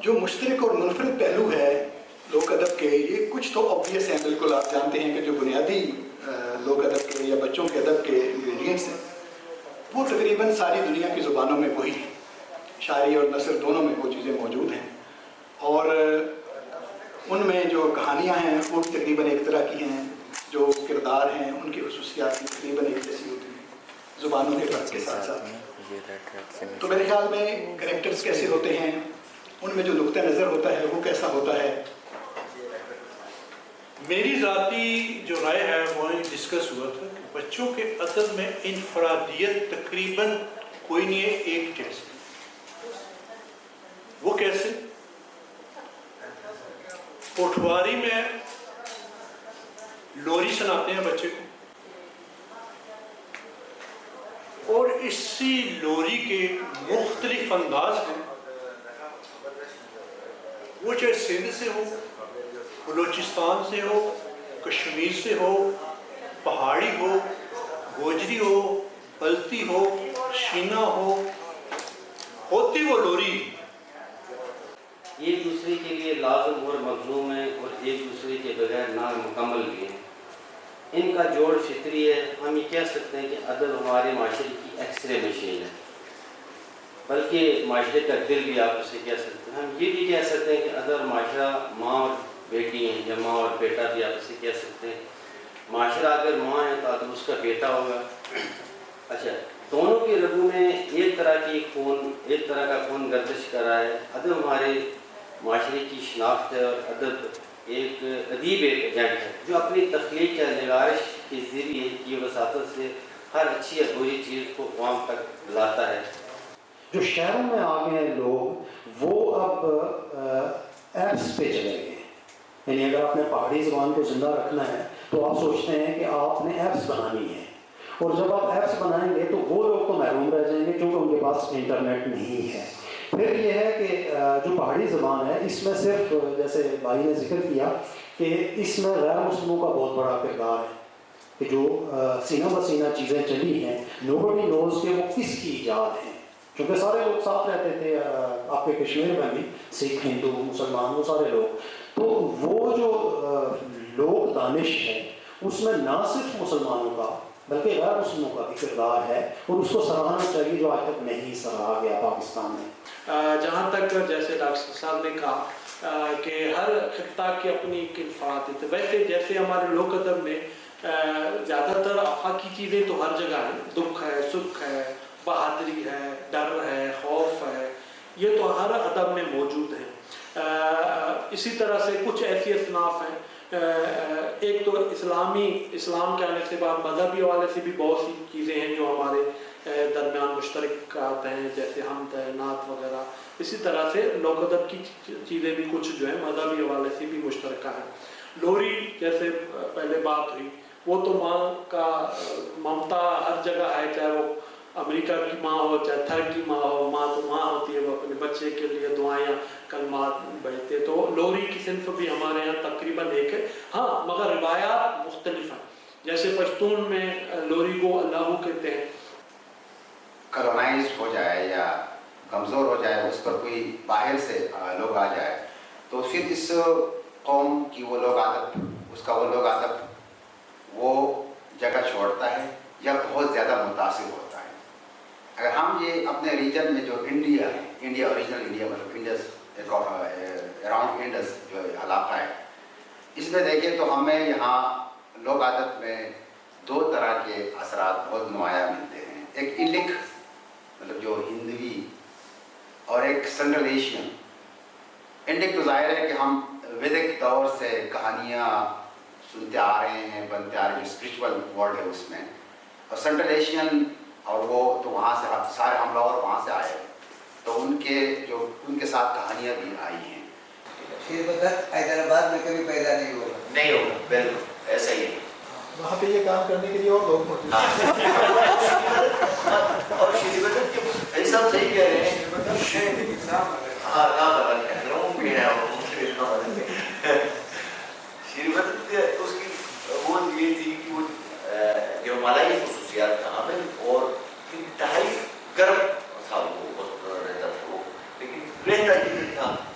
جو مشترک اور منفرد پہلو ہے لوک ادب کے، یہ کچھ تو obvious ہیں، بالکل آپ جانتے ہیں کہ جو بنیادی لوک ادب کے یا بچوں کے ادب کے انگریڈینٹس ہیں وہ تقریباً ساری دنیا کی زبانوں میں وہی ہیں، شاعری اور نثر دونوں میں وہ چیزیں موجود ہیں، اور ان میں جو کہانیاں ہیں وہ تقریباً ایک طرح کی ہیں، جو کردار ہیں ان کی خصوصیات بھی تقریباً ایک جیسی ہوتی ہیں زبانوں کے فرق کے ساتھ ساتھ۔ تو میرے خیال میں کریکٹرز کیسے ہوتے ہیں، ان میں جو نقطہ نظر ہوتا ہے وہ کیسا ہوتا ہے۔ میری ذاتی جو رائے ہے وہ ڈسکس ہوا تھا کہ بچوں کے ادب میں انفرادیت تقریباً کوئی نہیں ہے ایک جیسی۔ وہ کیسے؟ پٹواری میں لوری سناتے ہیں بچے کو، اور اسی لوری کے مختلف انداز ہیں، وہ چاہے سندھ سے ہو، بلوچستان سے ہو، کشمیر سے ہو، پہاڑی ہو، گوجری ہو، بلتی ہو، شینا ہو، ہوتی وہ لوری۔ ایک دوسرے کے لیے لازم اور مظلوم ہے اور ایک دوسرے کے بغیر نامکمل بھی ہیں۔ ان کا جوڑ فطری ہے۔ ہم یہ کہہ سکتے ہیں کہ ادب ہمارے معاشرے کی ایکس رے مشین ہے، بلکہ معاشرے کا دل بھی آپ اسے کہہ سکتے ہیں۔ ہم یہ بھی کہہ سکتے ہیں کہ ادب معاشرہ ماں اور بیٹی ہیں، یا ماں اور بیٹا بھی آپ اسے کہہ سکتے ہیں۔ معاشرہ اگر ماں ہے تو ادب اس کا بیٹا ہوگا۔ اچھا، دونوں کے رگوں میں ایک طرح کا خون گردش کر رہا ہے۔ ادب ہمارے معاشرے کی شناخت ہے، اور ادب ایک ادیب ایک ایجنٹ ہے جو اپنی تخلیق یا نگارش کے ذریعے کی وساطت سے ہر اچھی یا بری چیز کو عوام تک لاتا ہے۔ جو شہروں میں آ گئے ہیں لوگ، وہ اب ایپس پہ چلے گئے ہیں۔ یعنی اگر آپ نے پہاڑی زبان کو زندہ رکھنا ہے تو آپ سوچتے ہیں کہ آپ نے ایپس بنانی ہے، اور جب آپ ایپس بنائیں گے تو وہ لوگ تو محروم رہ جائیں گے کیونکہ ان کے پاس انٹرنیٹ نہیں ہے۔ پھر یہ ہے کہ جو پہاڑی زبان ہے اس میں صرف جیسے بھائی نے ذکر کیا کہ اس میں غیر مسلموں کا بہت بڑا کردار ہے، کہ جو سینہ بسینہ چیزیں چلی ہیں، nobody knows کہ وہ کس کی ایجاد ہیں، کیونکہ سارے لوگ ساتھ رہتے تھے آپ کے کشمیر میں بھی، سکھ، ہندو، مسلمان، وہ سارے لوگ۔ تو وہ جو لوک دانش ہے اس میں نہ صرف مسلمانوں کا بلکہ غیر مسلموں کا بھی کردار ہے، اور اس کو سراہنا چاہیے جو آج تک نہیں سراہا گیا پاکستان میں۔ جہاں تک جیسے ڈاکٹر صاحب نے کہا کہ ہر خطہ کی اپنی ایک انفرادیت ہے، ویسے جیسے ہمارے لوک ادب میں زیادہ تر آفاقی چیزیں تو ہر جگہ ہیں، دکھ ہے، سکھ ہے، بہادری ہے، ڈر ہے، خوف ہے، یہ تو ہر ادب میں موجود ہیں۔ اسی طرح سے کچھ ایسی اصناف ہیں، ایک تو اسلام کے آنے سے بعد مذہبی حوالے سے بھی بہت سی چیزیں ہیں جو ہمارے درمیان مشترکات ہیں، جیسے حمد ہے، نعت وغیرہ۔ اسی طرح سے لوک ادب کی چیزیں بھی کچھ جو ہیں مذہبی حوالے سے بھی مشترکہ ہیں۔ لوری جیسے پہلے بات ہوئی، وہ تو ماں کا ممتا ہر جگہ ہے، چاہے وہ امریکہ کی ماں ہو چاہے تھر کی ماں ہو، ماں تو ماں ہوتی ہے، وہ اپنے بچے کے لیے دعائیں کلمات بھیجتے۔ تو لوری کی صنف بھی ہمارے یہاں تقریباً ایک ہے، ہاں مگر روایات مختلف ہیں۔ جیسے پشتون میں لوری کو اللہ کہتے ہیں۔ کلونائزڈ ہو جائے یا کمزور ہو جائے، اس پر کوئی باہر سے لوگ آ جائے تو پھر اس قوم کی وہ لوگ عادت، اس کا وہ لوگ عادت وہ جگہ چھوڑتا ہے یا بہت زیادہ متاثر ہوتا ہے۔ اگر ہم یہ اپنے ریجن میں جو انڈیا ہے، انڈیا اوریجنل انڈیا مطلب انڈس اراؤنڈ انڈس جو علاقہ ہے، اس میں دیکھیں تو ہمیں یہاں لوگ عادت میں دو طرح کے اثرات بہت نمایاں ملتے ہیں۔ ایک انڈک مطلب جو ہندوی، اور ایک سنٹرل ایشین۔ انڈک تو ظاہر ہے کہ ہم ویدک دور سے کہانیاں سنتے آ رہے ہیں، بنتے آ رہے ہیں، جو اسپرچول ورلڈ ہے اس میں، اور سنٹرل ایشین اور وہ تو وہاں سے سارے ہم لوگ وہاں سے آئے، تو ان کے ساتھ کہانیاں بھی آئی ہیں۔ شیر بدت حیدرآباد میں کبھی پیدا نہیں ہوگا، بالکل ایسا ہی ہے۔ وہاں پہ یہ کام کرنے کے لیے اور لوگ موجود ہیں۔ اور شیر بدت کے بھائی صاحب صحیح کہہ رہے ہیں، ہاں نام الگ ہے، لوگ بھی ہیں اور مختلف نام الگ ہے۔ شیر بدت اس کی وہ یہ تھی کہ وہ جو مالائی خصوصیات کا حامل اور انتہائی گرم تھا، وہ رہتا تھا وہ، لیکن رہتا یہ تھا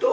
2